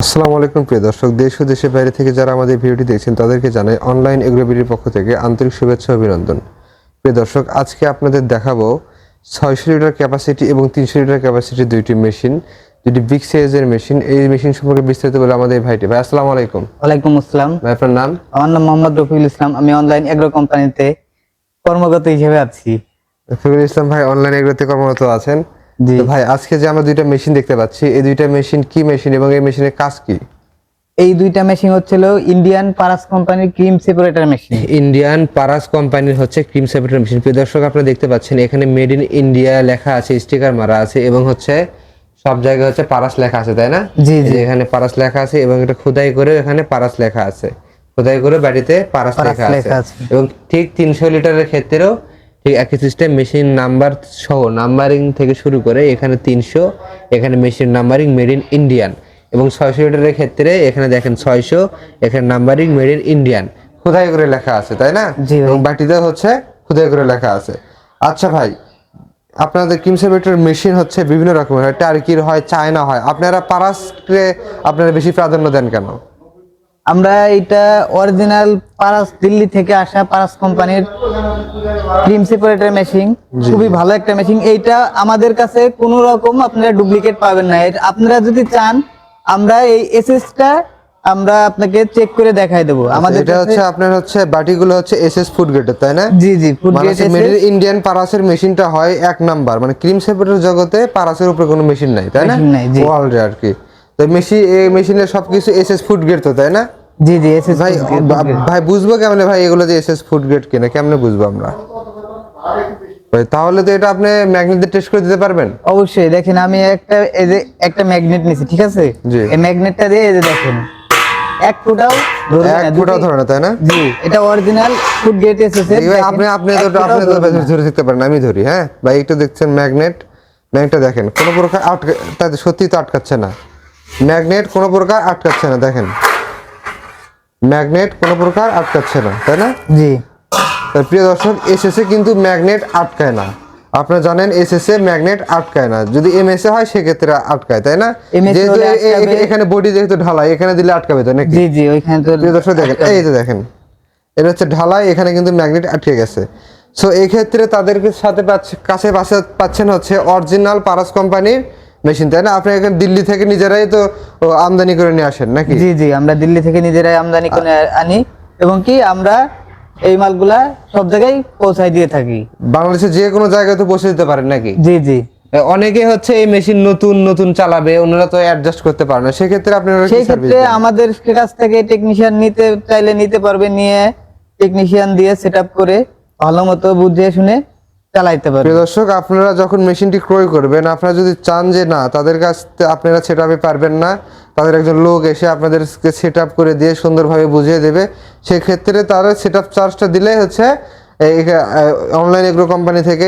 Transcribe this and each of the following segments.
আসসালামু আলাইকুম প্রিয় দর্শক, দেশ ও দেশের বাইরে থেকে যারা আমাদের ভিডিওটি দেখছেন তাদেরকে জানাই অনলাইন এগ্রোবিডির পক্ষ থেকে আন্তরিক শুভেচ্ছা ও অভিনন্দন। প্রিয় দর্শক, আজকে আপনাদের দেখাবো 600 লিটার ক্যাপাসিটি এবং 300 লিটার ক্যাপাসিটি দুইটি মেশিন, দুটি বিগ সাইজের মেশিন। এই মেশিন সম্পর্কে বিস্তারিত বলে আমাদের এই ভাইটি। ভাই আসসালামু আলাইকুম। ওয়ালাইকুম আসসালাম। ভাই আপনার নাম? আমার নাম মোহাম্মদ রফিকুল ইসলাম। আমি অনলাইন এগ্রো কোম্পানিতে কর্মরত হিসেবে আছি। রফিকুল ইসলাম ভাই অনলাইন এগ্রোতে কর্মরত আছেন। জি তো ভাই, আজকে যে আমরা দুইটা মেশিন দেখতে পাচ্ছি, এই দুইটা মেশিন কি মেশিন এবং এই মেশিনের কাজ কি? এই দুইটা মেশিন হচ্ছিল ইন্ডিয়ান পারাস কোম্পানির cream separator machine. Indian Paras কোম্পানির হচ্ছে ক্রিম সেপারেটর মেশিন। প্রিয় দর্শক, আপনারা দেখতে পাচ্ছেন এখানে মেড ইন ইন্ডিয়া লেখা আছে, স্টিকার মারা আছে এবং হচ্ছে সব জায়গায় হচ্ছে পারাস লেখা আছে, তাই না? জি এই জি, যে এখানে পারাস লেখা আছে এবং এটা খোদাই করে এখানে পারাস লেখা আছে, খোদাই করে বাড়িতে পারাস পারাস লেখা আছে। আছে। এবং ঠিক 300 লিটারের ক্ষেত্রেও ঠিক একই সিস্টেম, মেশিন নাম্বার সহ নাম্বারিং থেকে শুরু করে এখানে 300, এখানে machine numbering made in Indian. এবং 600 লিটারের ক্ষেত্রে এখানে দেখেন 600, এখানে নাম্বারিং মেড ইন ইন্ডিয়ান খোদাই করে লেখা আছে, তাই না? জি ভাই। এবং বাটিতে হচ্ছে খোদাই করে লেখা আছে। আচ্ছা ভাই, আপনাদের ক্রিম সেপারেটর মেশিন হচ্ছে বিভিন্ন রকমের হয়, টার্কির হয়, চায়না হয়, আপনারা পারাসকে আপনারা বেশি প্রাধান্য দেন কেন? আমরা এটা অরিজিনাল পারাস, দিল্লি থেকে আসা পারাস কোম্পানির ক্রিম সেপারেটর মেশিন। জি, খুবই জি। ভালো একটা মেশিন। এইটা আমাদের কাছে কোনো রকম আপনারা ডুপ্লিকেট পাবেন না। আপনারা যদি চান, আমরা এই এসএসটা আমরা আপনাকে চেক করে দেখাই দেবো। আমাদের এটা হচ্ছে আপনার হচ্ছে বাটিগুলো হচ্ছে এসএস ফুড গ্রেডের, তাই না? জি জি, ফুড মানে গ্রেড মেড ইন ইন্ডিয়ান পারাসের মেশিনটা হয় এক নাম্বার, মানে ক্রিম সেপারেটর জগতে পারাসের উপরে কোনো মেশিন নাই, তাই না? মেশিন নাই, জি। ওয়ার্ল্ডে আর কি। তো মেশিন, এই মেশিনের সবকিছু এসএস ফুড গ্রেড তো, তাই না? জি জি, এসএস ভাই ভাই বুঝবো কেমনে ভাই এগুলো যে এসএস ফুড গ্রেড কিনা, কেমনে বুঝবো আমরা ভাই? তাহলে তো এটা আপনি ম্যাগনেট দিয়ে টেস্ট করে দিতে পারবেন। অবশ্যই। দেখেন, আমি এই যে একটা ম্যাগনেট নিছি, ঠিক আছে? জি। এই ম্যাগনেটটা দিয়ে এই যে দেখেন, এক ফুটাও ধরবে না, এক ফুটাও ধরে না, তাই না? জি, এটা অরিজিনাল ফুড গ্রেড এসেছে। ভাই আপনি আপনি তো ধরে দেখতে পারেন, আমি ধরি। হ্যাঁ ভাই, একটু দেখছেন ম্যাগনেটটা দেখেন কোনো প্রকার তাতে সত্যি তো আটকাচ্ছে না। ম্যাগনেট কোনো প্রকার আটকাচ্ছে না, দেখেন ম্যাগনেট কোনো প্রকার আটকাচ্ছে না, তাই না? জি তাই প্রিয় দর্শক, এসএসএ কিন্তু ম্যাগনেট আটকায় না। আপনারা জানেন এসএসএ ম্যাগনেট আটকায় না, যদি এমএসএ হয় সেক্ষেত্রে আটকায়, তাই না? MS যেহেতু হলে আটকাবে। এখানে বডি যেহেতু ঢালাই, এখানে দিলে আটকাবে, তাই নাকি? জি জি, ওইখানে তো প্রিয় দর্শক দেখেন, এই যে দেখেন এটা হচ্ছে ঢালাই, এখানে কিন্তু ম্যাগনেট আটকে গেছে। সো এই ক্ষেত্রে তাদেরকে সাথে পাচ্ছেন হচ্ছে অরিজিনাল পারাস কোম্পানির মেশিন, তাই না? আপনি এখানে দিল্লি থেকে নিজেরাই তো আমদানি করে নিয়ে আসেন নাকি? জি জি, আমরা দিল্লি থেকে নিজেরাই আমদানি করে আনি এবং কি আমরা এই মালগুলা সব জায়গায় পৌঁছায় দিয়ে থাকি। বাংলাদেশের যে কোনো জায়গায় তো পৌঁছে দিতে পারেন নাকি? জি জি, অনেকে হচ্ছে এই মেশিন নতুন নতুন চালাবে, ওনারা তো অ্যাডজাস্ট করতে পারে না, সেক্ষেত্রে আপনারা কি সেই সার্ভিস ক্ষেত্রে দেন? আমাদের কাছ থেকে টেকনিশিয়ান নিতে চাইলে নিতে পারবে, নিয়ে টেকনিশিয়ান দিয়ে সেটআপ করে ভালো মতো বুঝিয়ে শুনে চালাইতে পারবে। প্রিয় দর্শক, আপনারা যখন মেশিনটি ক্রয় করবেন, আপনারা যদি চান যে না তাদের কাছ থেকে আপনারা সেট আপে পারবেন না, তাদের একজন লোক এসে আপনাদেরকে সেট আপ করে দিয়ে সুন্দরভাবে বুঝিয়ে দেবে, সেক্ষেত্রে তারা সেট আপ চার্জটা দিলে হচ্ছে অনলাইন এগ্রো কোম্পানি থেকে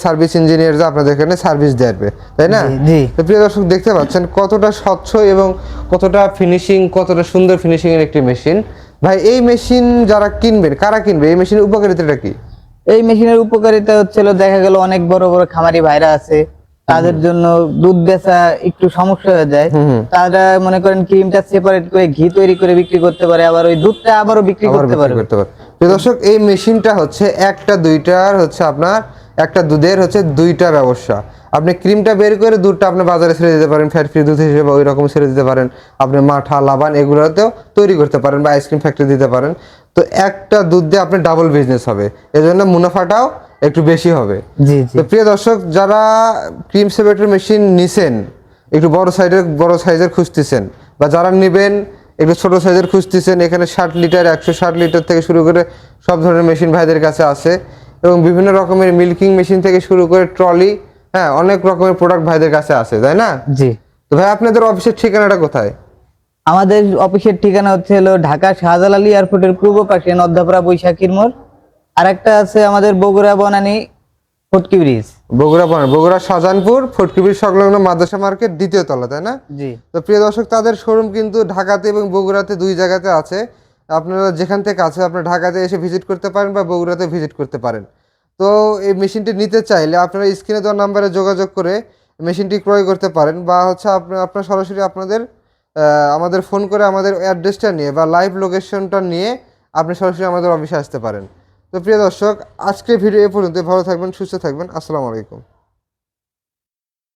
সার্ভিস ইঞ্জিনিয়ার আপনাদের এখানে সার্ভিস দেবে, তাই না? জি, জি। তো প্রিয় দর্শক, দেখতে পাচ্ছেন কতটা স্বচ্ছ এবং কতটা ফিনিশিং, কতটা সুন্দর ফিনিশিং এর একটি মেশিন। ভাই এই মেশিন যারা কিনবেন, কারা কিনবে? এই মেশিনের উপকারিতাটা কি? এই মেশিনের উপকারিতা হচ্ছিল, দেখা গেল অনেক বড় বড় খামারি ভাইরা আছে, তাদের জন্য দুধ বেচা একটু সমস্যা হয়ে যায়। তারা মনে করেন ক্রিমটা সেপারেট করে ঘি তৈরি করে বিক্রি করতে পারে, আবার ওই দুধটা আবারও বিক্রি করতে পারে। প্রিয় দর্শক, এই মেশিনটা হচ্ছে একটা দুইটার হচ্ছে আপনার একটা দুধের হচ্ছে দুইটা ব্যবসা। আপনি ক্রিমটা বের করে দুধটা আপনি বাজারে ছেড়ে দিতে পারেন, ফ্যাট ফ্রি দুধ হিসেবে ওই রকম ছেড়ে দিতে পারেন। আপনি মাঠা, লাবান এগুলোতেও তৈরি করতে পারেন বা আইসক্রিম ফ্যাক্টরি দিতে পারেন। তো একটা দুধ দিয়ে আপনার ডাবল বিজনেস হবে, এজন্য মুনাফাটাও একটু বেশি হবে। জি জি, তো প্রিয় দর্শক, যারা ক্রিম সেপারেটর মেশিন নিছেন, একটু বড় সাইজের খুঁজতেছেন, বা যারা নেবেন একটু ছোট সাইজের খুঁজতেছেন, এখানে 60 লিটার 160 লিটার থেকে শুরু করে সব ধরনের মেশিন ভাইদের কাছে আছে, এবং বিভিন্ন রকমের মিল্কিং মেশিন থেকে শুরু করে ট্রলি, হ্যাঁ অনেক রকমের প্রোডাক্ট ভাইদের কাছে আছে, তাই না? জি। তো ভাই আপনাদের অফিসের ঠিকানাটা কোথায়? আমাদের অফিসের ঠিকানা হচ্ছে হলো ঢাকা শাহজালাল এয়ারপোর্টের পূর্ব পাশে নদ্যাপাড়া বৈশাখীর মোড়। আর একটা আছে আমাদের বগুড়া বনানী ফটকি ব্রিজ। বগুড়া শাহজাহানপুর ফটকিবির সংলগ্ন মাদ্রাসা মার্কেট, দ্বিতীয় তলা, তাই না? জি। তো প্রিয় দর্শক, তাদের শোরুম কিন্তু ঢাকাতে এবং বগুড়াতে দুই জায়গাতে আছে। আপনারা যেখান থেকে আছে, আপনারা ঢাকাতে এসে ভিজিট করতে পারেন বা বগুড়াতে ভিজিট করতে পারেন। তো এই মেশিনটি নিতে চাইলে আপনারা স্ক্রিনে দেওয়া নাম্বারে যোগাযোগ করে মেশিনটি ক্রয় করতে পারেন, বা হচ্ছে আপনারা সরাসরি আপনাদের আমাদের ফোন করে আমাদের অ্যাড্রেসটা নিয়ে বা লাইভ লোকেশনটা নিয়ে আপনি সরাসরি আমাদের অফিসে আসতে পারেন। তো প্রিয় দর্শক, আজকের ভিডিও এ পর্যন্ত। ভালো থাকবেন, সুস্থ থাকবেন। আসসালামু আলাইকুম।